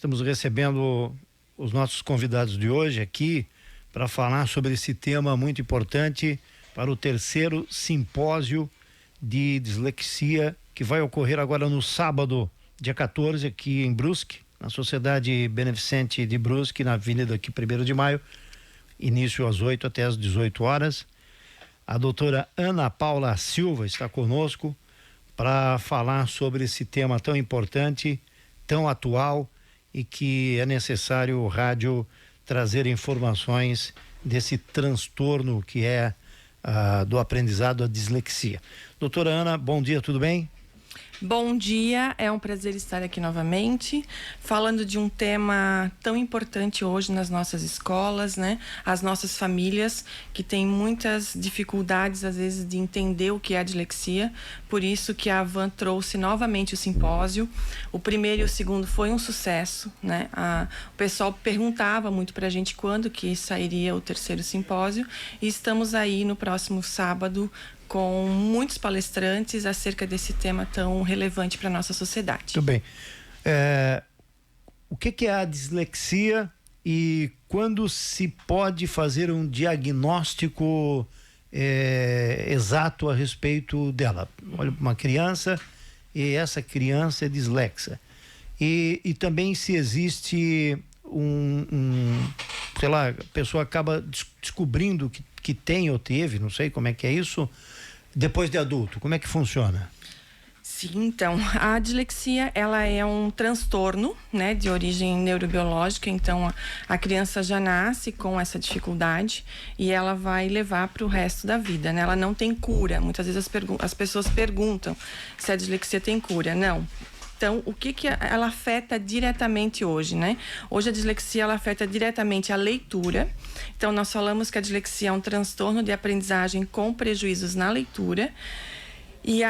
Estamos recebendo os nossos convidados de hoje aqui para falar sobre esse tema muito importante para o terceiro simpósio de dislexia que vai ocorrer agora no sábado, dia 14, aqui em Brusque, na Sociedade Beneficente de Brusque, na Avenida aqui 1º de Maio, início às 8 até às 18 horas. A doutora Ana Paula Silva está conosco para falar sobre esse tema tão importante, tão atual e que é necessário o rádio trazer informações desse transtorno que é do aprendizado, a dislexia. Doutora Ana, bom dia, tudo bem? Bom dia, é um prazer estar aqui novamente, falando de um tema tão importante hoje nas nossas escolas, né? As nossas famílias, que têm muitas dificuldades, às vezes, de entender o que é a dislexia, por isso que a Avan trouxe novamente o simpósio. O primeiro e o segundo foi um sucesso, né? O pessoal perguntava muito pra gente quando que sairia o terceiro simpósio, e estamos aí no próximo sábado, com muitos palestrantes acerca desse tema tão relevante para a nossa sociedade. Muito bem. O que é a dislexia e quando se pode fazer um diagnóstico exato a respeito dela? Olha para uma criança e essa criança é dislexa. E também se existe sei lá, a pessoa acaba descobrindo que tem ou teve, não sei como é que é isso, depois de adulto, como é que funciona? Sim, então, a dislexia, ela é um transtorno, né, de origem neurobiológica, então a criança já nasce com essa dificuldade e ela vai levar para o resto da vida, né, ela não tem cura. Muitas vezes as pessoas perguntam se a dislexia tem cura. Não. Então, o que ela afeta diretamente hoje, né? Hoje a dislexia, ela afeta diretamente a leitura. Então, nós falamos que a dislexia é um transtorno de aprendizagem com prejuízos na leitura. E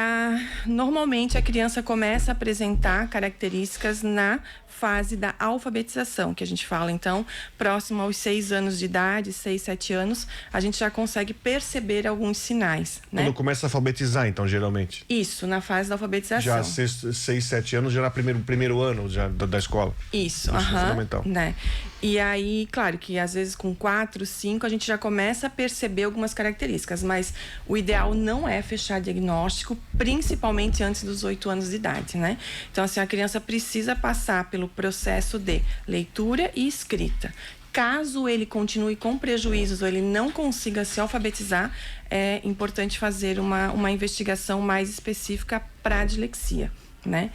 normalmente a criança começa a apresentar características na fase da alfabetização, que a gente fala. Então, próximo aos 6 anos de idade, 6, 7 anos, a gente já consegue perceber alguns sinais, né? Quando começa a alfabetizar, então, geralmente? Isso, na fase da alfabetização. Já 6, 7 anos, já na primeiro ano já da escola. Isso, fundamental. Né? E aí, claro que às vezes com 4, 5, a gente já começa a perceber algumas características, mas o ideal não é fechar diagnóstico, principalmente antes dos 8 anos de idade, né? Então, assim, a criança precisa passar pelo processo de leitura e escrita. Caso ele continue com prejuízos ou ele não consiga se alfabetizar, é importante fazer uma investigação mais específica para a dislexia, né?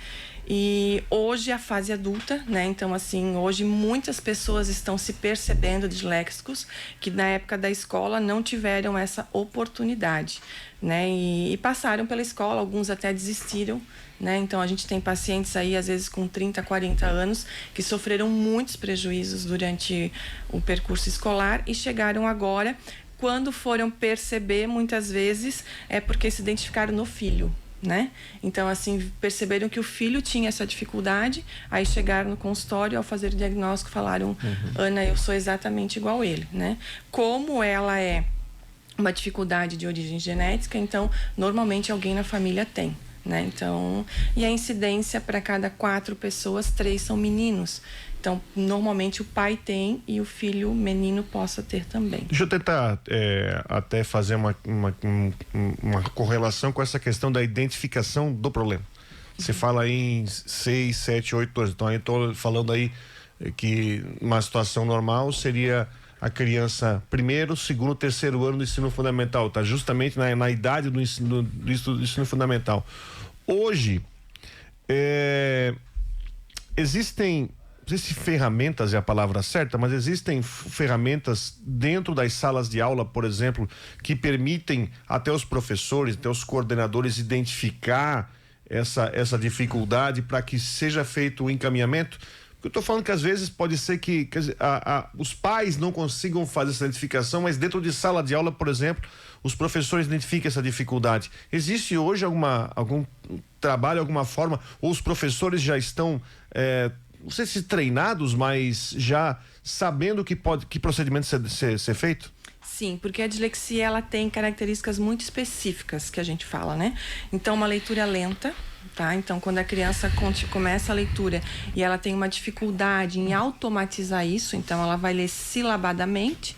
E hoje a fase adulta, né? Então, assim, hoje muitas pessoas estão se percebendo disléxicos que na época da escola não tiveram essa oportunidade, né? E passaram pela escola, alguns até desistiram, né? Então, a gente tem pacientes aí, às vezes, com 30, 40 anos, que sofreram muitos prejuízos durante o percurso escolar e chegaram agora, quando foram perceber, muitas vezes, é porque se identificaram no filho, né? Então, assim, perceberam que o filho tinha essa dificuldade, aí chegaram no consultório, ao fazer o diagnóstico, falaram, Ana, eu sou exatamente igual a ele, né? Como ela é uma dificuldade de origem genética, então, normalmente alguém na família tem, né? Então, e a incidência para cada 4 pessoas, 3 são meninos. Então, normalmente o pai tem e o filho menino possa ter também. Deixa eu tentar até fazer uma correlação com essa questão da identificação do problema. Você fala aí em 6, 7, 8 anos. Então, aí estou falando aí que uma situação normal seria a criança primeiro, segundo, terceiro ano do ensino fundamental. Tá justamente na idade do ensino fundamental. Hoje, existem, não sei se ferramentas é a palavra certa, mas existem ferramentas dentro das salas de aula, por exemplo, que permitem até os professores, até os coordenadores identificar essa dificuldade para que seja feito o encaminhamento. Eu estou falando que às vezes pode ser que os pais não consigam fazer essa identificação, mas dentro de sala de aula, por exemplo, os professores identificam essa dificuldade. Existe hoje algum trabalho, alguma forma, ou os professores já estão, não sei se treinados, mas já sabendo que procedimento ser feito? Sim, porque a dislexia, ela tem características muito específicas que a gente fala, né? Então, uma leitura lenta, tá? Então, quando a criança começa a leitura e ela tem uma dificuldade em automatizar isso, então ela vai ler silabadamente,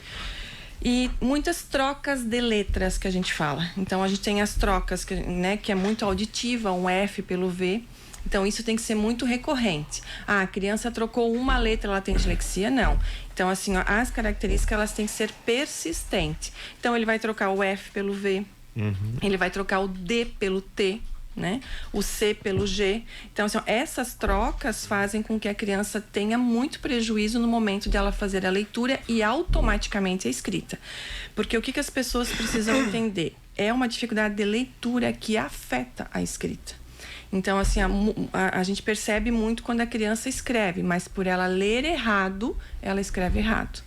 e muitas trocas de letras que a gente fala. Então, a gente tem as trocas, né, que é muito auditiva, um F pelo V. Então, isso tem que ser muito recorrente. Ah, a criança trocou uma letra, ela tem dislexia? Não. Então, assim, ó, as características, elas têm que ser persistentes. Então, ele vai trocar o F pelo V, ele vai trocar o D pelo T, né? O C pelo G. Então, assim, essas trocas fazem com que a criança tenha muito prejuízo no momento de ela fazer a leitura e automaticamente a escrita. Porque o que as pessoas precisam entender? É uma dificuldade de leitura que afeta a escrita. Então, assim, a gente percebe muito quando a criança escreve, mas por ela ler errado, ela escreve errado.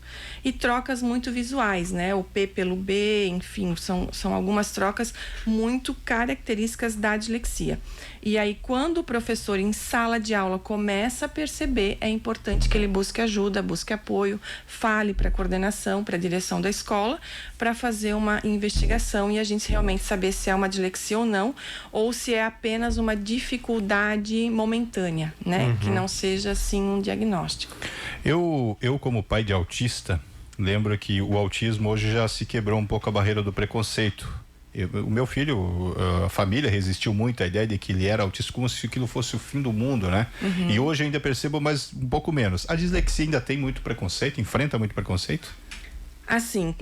E trocas muito visuais, né? O P pelo B, enfim, são algumas trocas muito características da dislexia. E aí, quando o professor em sala de aula começa a perceber, é importante que ele busque ajuda, busque apoio, fale para a coordenação, para a direção da escola, para fazer uma investigação e a gente realmente saber se é uma dislexia ou não, ou se é apenas uma dificuldade momentânea, né? Que não seja, assim, um diagnóstico. Eu como pai de autista, lembro que o autismo hoje já se quebrou um pouco a barreira do preconceito. O meu filho, a família resistiu muito à ideia de que ele era autista como se aquilo fosse o fim do mundo, né? E hoje ainda percebo, mas um pouco menos. A dislexia ainda tem muito preconceito? Enfrenta muito preconceito? Assim,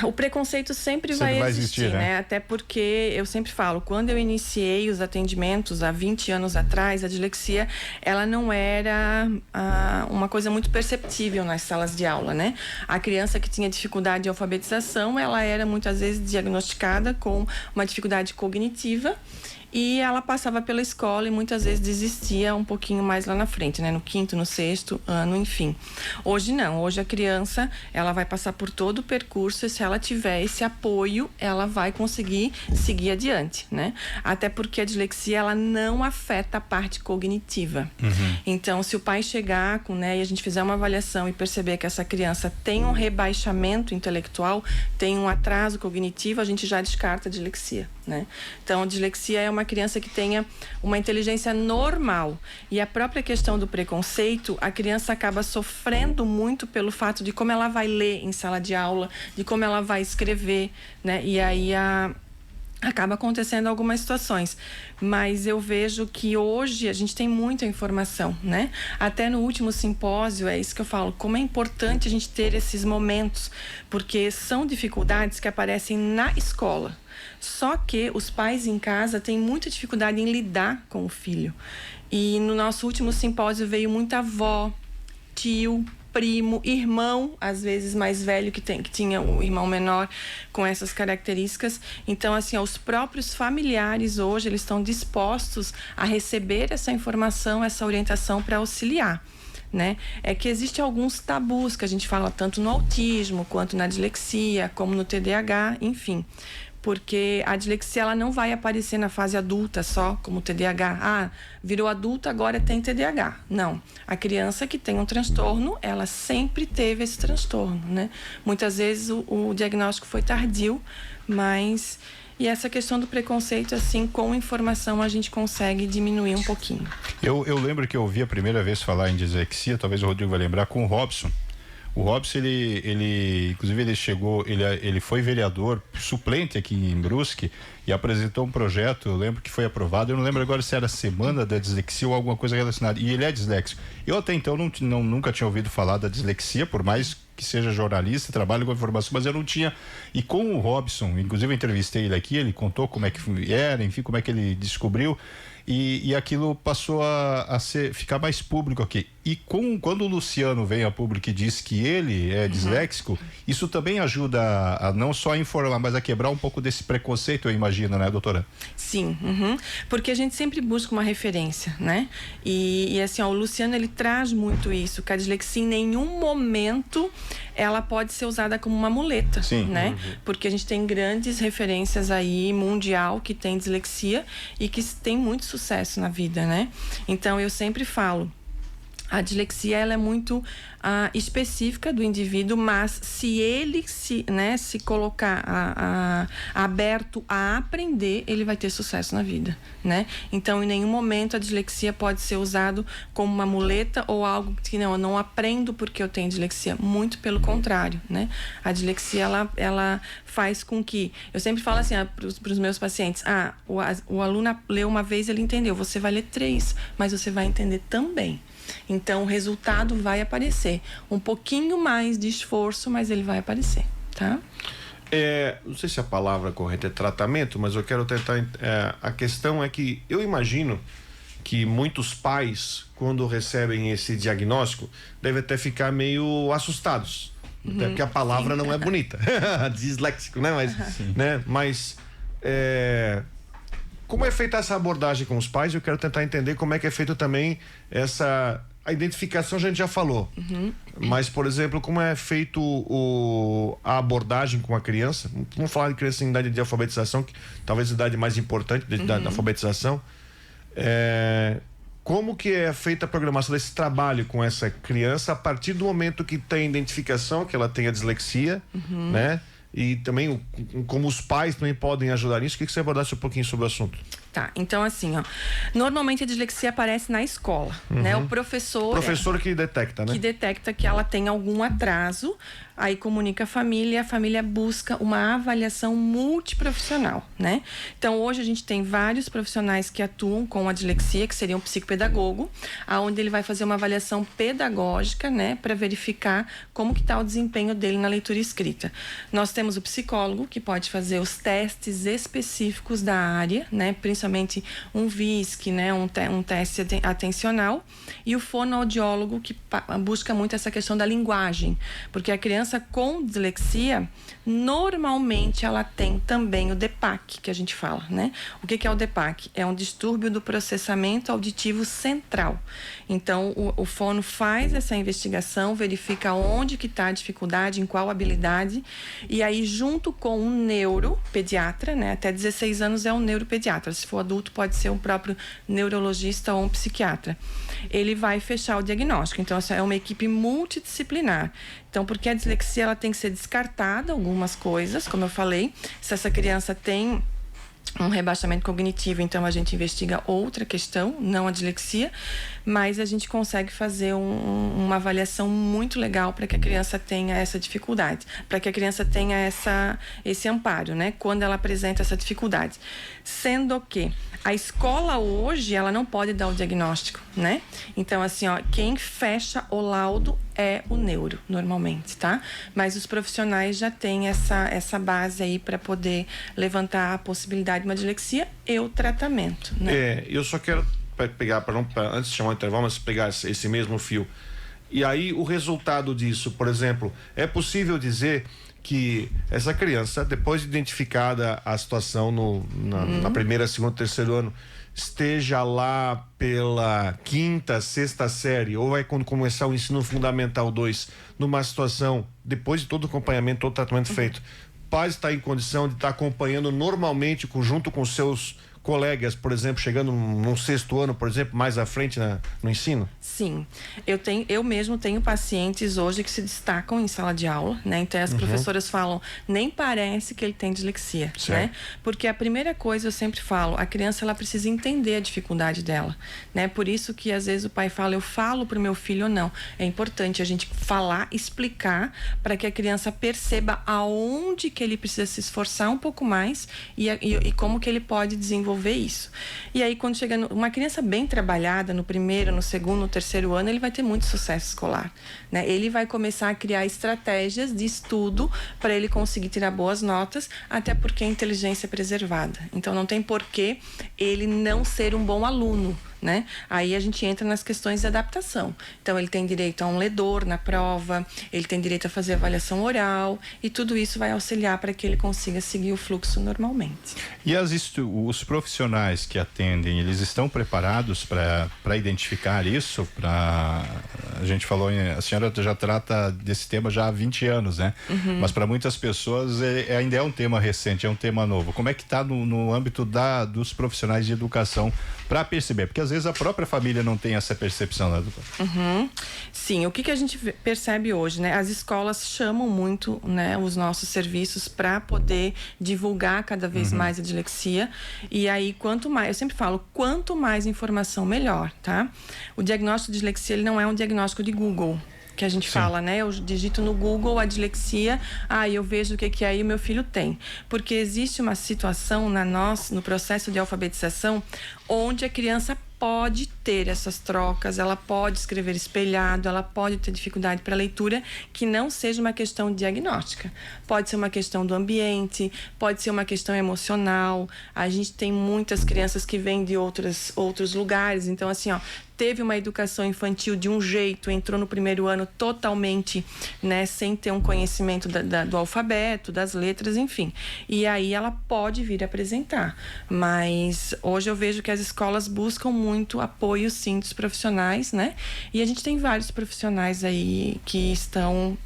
o preconceito sempre vai existir, né? Até porque eu sempre falo, quando eu iniciei os atendimentos há 20 anos atrás, a dislexia, ela não era uma coisa muito perceptível nas salas de aula, né? A criança que tinha dificuldade de alfabetização, ela era muitas vezes diagnosticada com uma dificuldade cognitiva, e ela passava pela escola e muitas vezes desistia um pouquinho mais lá na frente, né? No 5º, no 6º ano, enfim. Hoje não, hoje a criança, ela vai passar por todo o percurso e se ela tiver esse apoio, ela vai conseguir seguir adiante, né? Até porque a dislexia, ela não afeta a parte cognitiva. Então, se o pai chegar com, né, e a gente fizer uma avaliação e perceber que essa criança tem um rebaixamento intelectual, tem um atraso cognitivo, a gente já descarta a dislexia, né? Então, a dislexia é uma criança que tenha uma inteligência normal. E a própria questão do preconceito, a criança acaba sofrendo muito pelo fato de como ela vai ler em sala de aula, de como ela vai escrever, né? E aí acaba acontecendo algumas situações. Mas eu vejo que hoje a gente tem muita informação, né? Até no último simpósio, é isso que eu falo, como é importante a gente ter esses momentos, porque são dificuldades que aparecem na escola. Só que os pais em casa têm muita dificuldade em lidar com o filho. E no nosso último simpósio veio muita avó, tio, primo, irmão, às vezes mais velho, que tinha um irmão menor com essas características. Então, assim, os próprios familiares hoje, eles estão dispostos a receber essa informação, essa orientação para auxiliar, né? É que existem alguns tabus que a gente fala tanto no autismo, quanto na dislexia, como no TDAH, enfim. Porque a dislexia, ela não vai aparecer na fase adulta só, como TDAH. Ah, virou adulta, agora tem TDAH. Não. A criança que tem um transtorno, ela sempre teve esse transtorno, né? Muitas vezes o diagnóstico foi tardio, mas... E essa questão do preconceito, assim, com informação, a gente consegue diminuir um pouquinho. Eu lembro que eu ouvi a primeira vez falar em dislexia, talvez o Rodrigo vai lembrar, com o Robson. O Robson, inclusive ele chegou, ele foi vereador suplente aqui em Brusque e apresentou um projeto, eu lembro que foi aprovado, eu não lembro agora se era Semana da Dislexia ou alguma coisa relacionada, e ele é disléxico. Eu até então nunca tinha ouvido falar da dislexia, por mais que seja jornalista, trabalho com informação, mas eu não tinha. E com o Robson, inclusive eu entrevistei ele aqui, ele contou como é que era, enfim, como é que ele descobriu. E aquilo passou a ficar mais público aqui. E quando o Luciano vem a público e diz que ele é disléxico, isso também ajuda a não só a informar, mas a quebrar um pouco desse preconceito, eu imagino, né, doutora? Sim, porque a gente sempre busca uma referência, né? E assim, ó, o Luciano, ele traz muito isso, que a dislexia em nenhum momento ela pode ser usada como uma muleta, sim, né? Porque a gente tem grandes referências aí, mundial, que tem dislexia e que tem muito sucesso na vida, né? Então, eu sempre falo, A dislexia ela é muito específica do indivíduo, mas se ele se colocar aberto a aprender, ele vai ter sucesso na vida, né? Então, em nenhum momento a dislexia pode ser usado como uma muleta ou algo que eu não aprendo porque eu tenho dislexia. Muito pelo contrário, né? A dislexia ela faz com que... Eu sempre falo assim para os meus pacientes, o aluno leu uma vez, ele entendeu, você vai ler 3, mas você vai entender também. Então, o resultado vai aparecer. Um pouquinho mais de esforço, mas ele vai aparecer, tá? Não sei se a palavra correta é tratamento, mas eu quero tentar... a questão é que eu imagino que muitos pais, quando recebem esse diagnóstico, devem até ficar meio assustados. Até porque a palavra não é bonita. Disléxico, né? Mas como é feita essa abordagem com os pais? Eu quero tentar entender como é que é feito também a identificação, a gente já falou. Mas, por exemplo, como é feito a abordagem com a criança? Vamos falar de criança em idade de alfabetização, que talvez a idade mais importante da alfabetização. Como que é feita a programação desse trabalho com essa criança a partir do momento que tem identificação, que ela tem a dislexia, né? E também como os pais também podem ajudar nisso. Queria que você abordasse um pouquinho sobre o assunto. Tá, então assim, normalmente a dislexia aparece na escola, né? O professor que detecta, né? Que detecta que ela tem algum atraso, aí comunica a família busca uma avaliação multiprofissional, né? Então, hoje a gente tem vários profissionais que atuam com a dislexia, que seria um psicopedagogo, aonde ele vai fazer uma avaliação pedagógica, né? Para verificar como que está o desempenho dele na leitura e escrita. Nós temos o psicólogo, que pode fazer os testes específicos da área, né? Principalmente um VISC, né? Um teste atencional, e o fonoaudiólogo, que busca muito essa questão da linguagem, porque a criança com dislexia, normalmente ela tem também o DPAC, que a gente fala, né? O que é o DPAC? É um distúrbio do processamento auditivo central. Então, o fono faz essa investigação, verifica onde que está a dificuldade, em qual habilidade, e aí, junto com um neuropediatra, né? Até 16 anos é um neuropediatra. Se for adulto, pode ser um próprio neurologista ou um psiquiatra. Ele vai fechar o diagnóstico. Então, essa é uma equipe multidisciplinar. Então, porque a dislexia ela tem que ser descartada, algumas coisas, como eu falei. Se essa criança tem um rebaixamento cognitivo, então a gente investiga outra questão, não a dislexia, mas a gente consegue fazer uma avaliação muito legal para que a criança tenha essa dificuldade, para que a criança tenha esse amparo, né? Quando ela apresenta essa dificuldade. Sendo que a escola hoje, ela não pode dar o diagnóstico, né? Então, assim, quem fecha o laudo é o neuro, normalmente, tá? Mas os profissionais já têm essa base aí para poder levantar a possibilidade de uma dislexia e o tratamento, né? Eu só quero pegar, antes de chamar o intervalo, mas pegar esse mesmo fio. E aí, o resultado disso, por exemplo, é possível dizer que essa criança, depois de identificada a situação na primeira, segunda, terceiro ano, esteja lá pela 5ª, 6ª série, ou vai quando começar o ensino fundamental 2, numa situação, depois de todo o acompanhamento, todo o tratamento feito, pode estar em condição de estar acompanhando normalmente, junto com seus colegas, por exemplo, chegando num 6º ano, por exemplo, mais à frente no ensino? Sim, eu mesmo tenho pacientes hoje que se destacam em sala de aula, né? Então as professoras falam, nem parece que ele tem dislexia, né? Porque a primeira coisa, eu sempre falo, a criança ela precisa entender a dificuldade dela, né? Por isso que às vezes o pai fala, eu falo pro meu filho ou não. É importante a gente falar, explicar, para que a criança perceba aonde que ele precisa se esforçar um pouco mais e como que ele pode desenvolver isso. E aí, quando chega uma criança bem trabalhada, no primeiro, no segundo, no terceiro ano, ele vai ter muito sucesso escolar, né? Ele vai começar a criar estratégias de estudo para ele conseguir tirar boas notas, até porque a inteligência é preservada. Então, não tem porquê ele não ser um bom aluno, né? Aí a gente entra nas questões de adaptação. Então, ele tem direito a um ledor na prova, ele tem direito a fazer avaliação oral, e tudo isso vai auxiliar para que ele consiga seguir o fluxo normalmente. E os profissionais que atendem, eles estão preparados para identificar isso? A gente falou, a senhora já trata desse tema já há 20 anos, né? Mas para muitas pessoas ainda é um tema recente, é um tema novo. Como é que está no âmbito dos profissionais de educação para perceber? Porque às vezes a própria família não tem essa percepção, né, doutora? Sim, o que a gente percebe hoje, né? As escolas chamam muito, né, os nossos serviços para poder divulgar cada vez mais a dislexia. E aí, quanto mais, eu sempre falo, quanto mais informação, melhor, tá? O diagnóstico de dislexia, ele não é um diagnóstico de Google, que a gente fala, né? Eu digito no Google a dislexia, eu vejo o que aí o meu filho tem. Porque existe uma situação no processo de alfabetização onde a criança pode ter essas trocas, ela pode escrever espelhado, ela pode ter dificuldade para leitura, que não seja uma questão diagnóstica. Pode ser uma questão do ambiente, pode ser uma questão emocional. A gente tem muitas crianças que vêm de outros lugares, então assim, teve uma educação infantil de um jeito, entrou no primeiro ano totalmente, né, sem ter um conhecimento do alfabeto, das letras, enfim. E aí ela pode vir apresentar. Mas hoje eu vejo que as escolas buscam muito apoio, sim, dos profissionais, né? E a gente tem vários profissionais aí que estão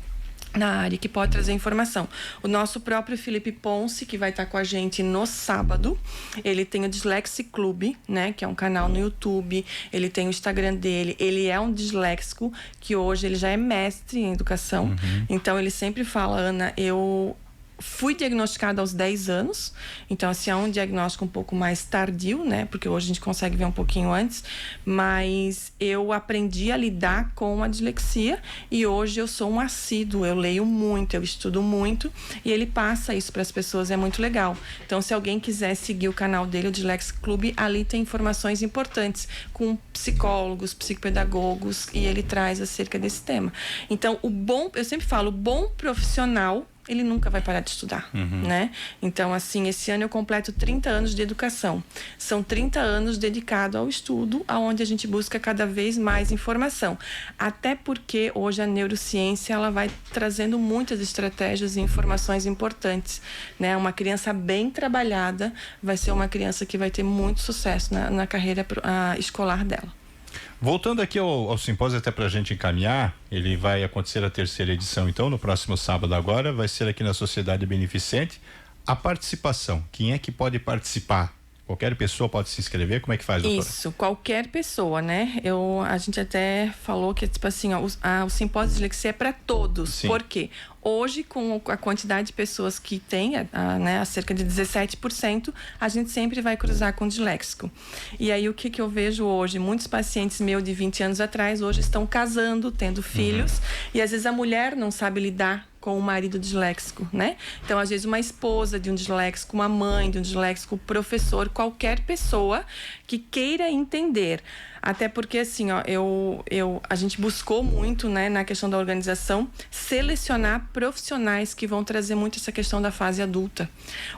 na área, que pode trazer informação. O nosso próprio Felipe Ponce, que vai estar com a gente no sábado, ele tem o Dyslexic Club, né, que é um canal no YouTube, ele tem o Instagram dele, ele é um disléxico, que hoje ele já é mestre em educação, então ele sempre fala, Ana, eu fui diagnosticada aos 10 anos, então assim, é um diagnóstico um pouco mais tardio, né, porque hoje a gente consegue ver um pouquinho antes, mas eu aprendi a lidar com a dislexia e hoje eu sou um assíduo, eu leio muito, eu estudo muito e ele passa isso para as pessoas, é muito legal. Então, se alguém quiser seguir o canal dele, o Dyslexic Club, ali tem informações importantes com psicólogos, psicopedagogos, e ele traz acerca desse tema. Então, eu sempre falo, o bom profissional, ele nunca vai parar de estudar, né? Então, assim, esse ano eu completo 30 anos de educação. São 30 anos dedicados ao estudo, onde a gente busca cada vez mais informação. Até porque hoje a neurociência, ela vai trazendo muitas estratégias e informações importantes, né? Uma criança bem trabalhada vai ser uma criança que vai ter muito sucesso na carreira escolar dela. Voltando aqui ao simpósio, até para a gente encaminhar, ele vai acontecer a 3ª edição, então, no próximo sábado agora, vai ser aqui na Sociedade Beneficente. A participação, quem é que pode participar? Qualquer pessoa pode se inscrever? Como é que faz, doutora? Isso, qualquer pessoa, né? A gente até falou que, tipo assim, o simpósio de dislexia é para todos. Sim. Por quê? Hoje, com a quantidade de pessoas que tem, né, cerca de 17%, a gente sempre vai cruzar com disléxico. E aí, o que eu vejo hoje? Muitos pacientes meus de 20 anos atrás, hoje estão casando, tendo filhos, e às vezes a mulher não sabe lidar com o marido disléxico, né? Então, às vezes, uma esposa de um disléxico, uma mãe de um disléxico, professor, qualquer pessoa que queira entender. Até porque, assim, a gente buscou muito, né, na questão da organização, selecionar profissionais que vão trazer muito essa questão da fase adulta.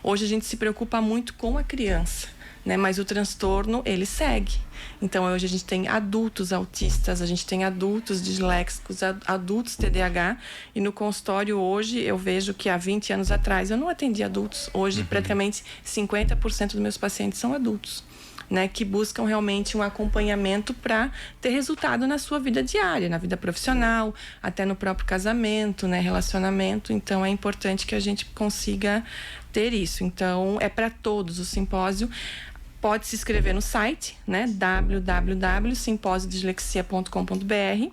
Hoje a gente se preocupa muito com a criança, né, mas o transtorno, ele segue. Então, hoje a gente tem adultos autistas, a gente tem adultos disléxicos, adultos TDAH, e no consultório hoje eu vejo que há 20 anos atrás eu não atendi adultos. Hoje, praticamente 50% dos meus pacientes são adultos, né, que buscam realmente um acompanhamento para ter resultado na sua vida diária, na vida profissional, até no próprio casamento, né, relacionamento. Então, é importante que a gente consiga ter isso. Então, é para todos o simpósio. Pode se inscrever no site, né, www.simposiodislexia.com.br.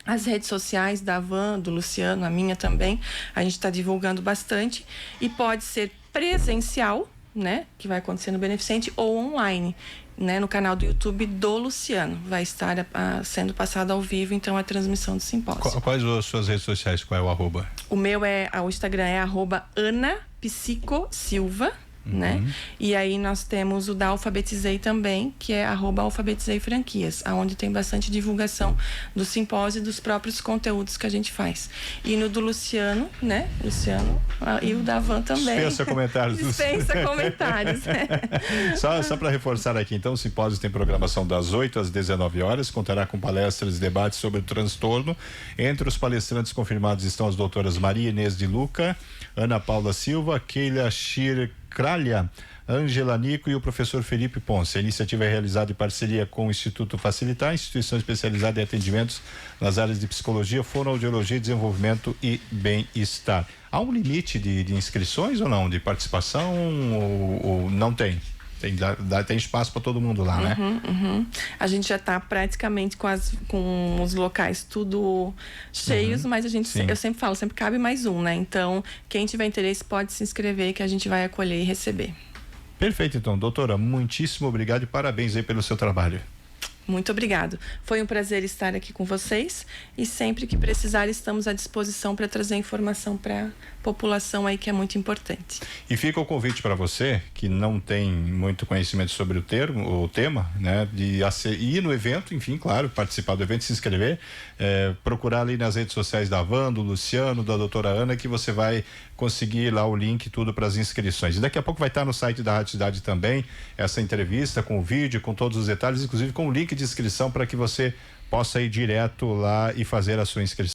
As redes sociais da Van, do Luciano, a minha também, a gente está divulgando bastante. E pode ser presencial, né, que vai acontecer no Beneficente, ou online, né, no canal do YouTube do Luciano. Vai estar sendo passado ao vivo, então, a transmissão do simpósio. Quais as suas redes sociais? Qual é o arroba? O meu o Instagram é @AnaPsicoSilva, né? E aí nós temos o da Alfabetizei também, que é @Alfabetizei Franquias, onde tem bastante divulgação do simpósio e dos próprios conteúdos que a gente faz. E no do Luciano, né? Luciano, e o da Van também. Dispensa comentários. Dispensa comentários. Só para reforçar aqui, então, o simpósio tem programação das 8 às 19 horas, contará com palestras e debates sobre o transtorno. Entre os palestrantes confirmados estão as doutoras Maria Inês de Luca, Ana Paula Silva, Keila Kralha, Ângela Nico e o professor Felipe Ponce. A iniciativa é realizada em parceria com o Instituto Facilitar, instituição especializada em atendimentos nas áreas de psicologia, fonoaudiologia, desenvolvimento e bem-estar. Há um limite de inscrições ou não? De participação ou não tem? Tem espaço para todo mundo lá, né? A gente já está praticamente com os locais tudo cheios, mas eu sempre falo, sempre cabe mais um, né? Então, quem tiver interesse pode se inscrever que a gente vai acolher e receber. Perfeito, então. Doutora, muitíssimo obrigado e parabéns aí pelo seu trabalho. Muito obrigado. Foi um prazer estar aqui com vocês e sempre que precisar estamos à disposição para trazer informação para a população aí, que é muito importante. E fica o convite para você que não tem muito conhecimento sobre o tema, né, de ir no evento, enfim, claro, participar do evento, se inscrever, procurar ali nas redes sociais da Van, do Luciano, da doutora Ana, que você vai conseguir lá o link, tudo para as inscrições. E daqui a pouco vai estar no site da Rádio Cidade também essa entrevista com o vídeo, com todos os detalhes, inclusive com o link de inscrição para que você possa ir direto lá e fazer a sua inscrição.